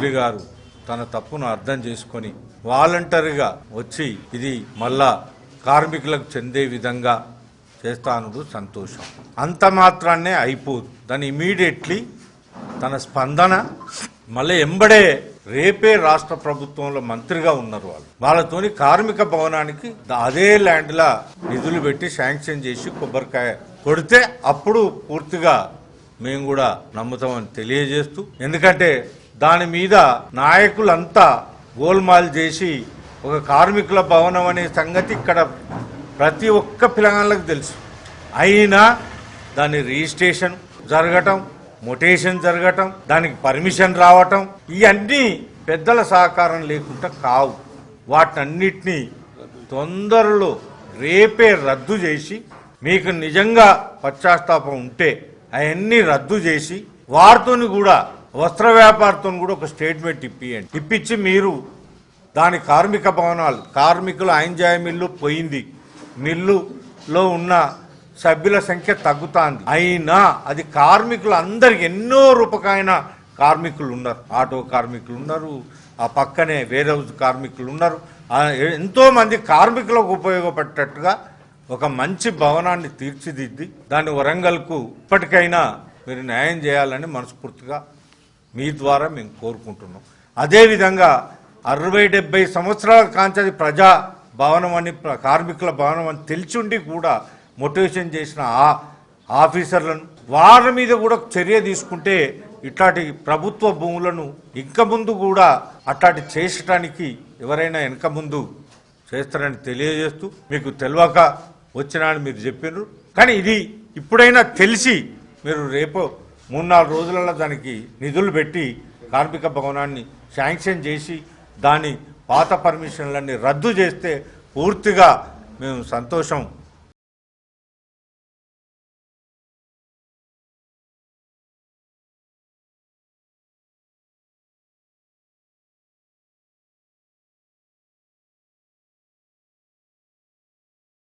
మంత్రి గారు తన తప్పును అర్థం చేసుకొని వాలంటరీగా వచ్చి ఇది మళ్ళా కార్మికులకు చెందే విధంగా చేస్తానుడు సంతోషం. అంత మాత్రాన్నే అయిపోదు. దాన్ని ఇమీడియట్లీ తన స్పందన మళ్ళీ ఎంబడే రేపే రాష్ట్ర ప్రభుత్వంలో మంత్రిగా ఉన్నారు వాళ్ళతోని కార్మిక భవనానికి అదే ల్యాండ్లా నిధులు పెట్టి శాంక్షన్ చేసి కొబ్బరికాయ కొడితే అప్పుడు పూర్తిగా మేము కూడా నమ్ముతామని తెలియజేస్తూ, ఎందుకంటే దాని మీద నాయకులంతా గోల్మాల్ చేసి ఒక కార్మికుల భవనం అనే సంగతి ఇక్కడ ప్రతి ఒక్క పిల్లగాళ్ళకు తెలుసు. అయినా దాని రిజిస్ట్రేషన్ జరగటం, మొటేషన్ జరగటం, దానికి పర్మిషన్ రావటం, ఇవన్నీ పెద్దల సహకారం లేకుండా కావు. వాటన్నిటినీ తొందరలో రేపే రద్దు చేసి, మీకు నిజంగా పశ్చాత్తాపం ఉంటే అవన్నీ రద్దు చేసి వారితోని కూడా వస్త్ర వ్యాపారితో కూడా ఒక స్టేట్మెంట్ ఇప్పియండి. ఇప్పించి మీరు దాని కార్మిక భవనాలు కార్మికులు ఎంజాయ్ మిల్లు పోయింది, మిల్లులో ఉన్న సభ్యుల సంఖ్య తగ్గుతాంది. అయినా అది కార్మికులు అందరికి ఎన్నో రూపకాయన కార్మికులు ఉన్నారు. ఆటో కార్మికులు ఉన్నారు, ఆ పక్కనే వేర్ హౌస్ కార్మికులు ఉన్నారు. ఎంతో మంది కార్మికులకు ఉపయోగపడేటట్టుగా ఒక మంచి భవనాన్ని తీర్చిదిద్ది దాన్ని వరంగల్కు ఇప్పటికైనా మీరు న్యాయం చేయాలని మనస్ఫూర్తిగా మీ ద్వారా మేము కోరుకుంటున్నాం. అదేవిధంగా 60-70 సంవత్సరాల కాంచి ప్రజా భవనం అని కార్మికుల భవనం అని తెలిసి కూడా మోటివేషన్ చేసిన ఆ ఆఫీసర్లను వారి మీద కూడా చర్య తీసుకుంటే ఇట్లాంటి ప్రభుత్వ భూములను ఇంకా ముందు కూడా అట్లాంటి చేసడానికి ఎవరైనా వెనక ముందు చేస్తారని తెలియజేస్తూ, మీకు తెలియక వచ్చినా అని మీరు చెప్పినారు, కానీ ఇది ఇప్పుడైనా తెలిసి మీరు రేపు 3-4 రోజులలో దానికి నిధులు పెట్టి కార్మిక భవనాన్ని శాంక్షన్ చేసి దాని పాత పర్మిషన్లన్నీ రద్దు చేస్తే పూర్తిగా మేము సంతోషం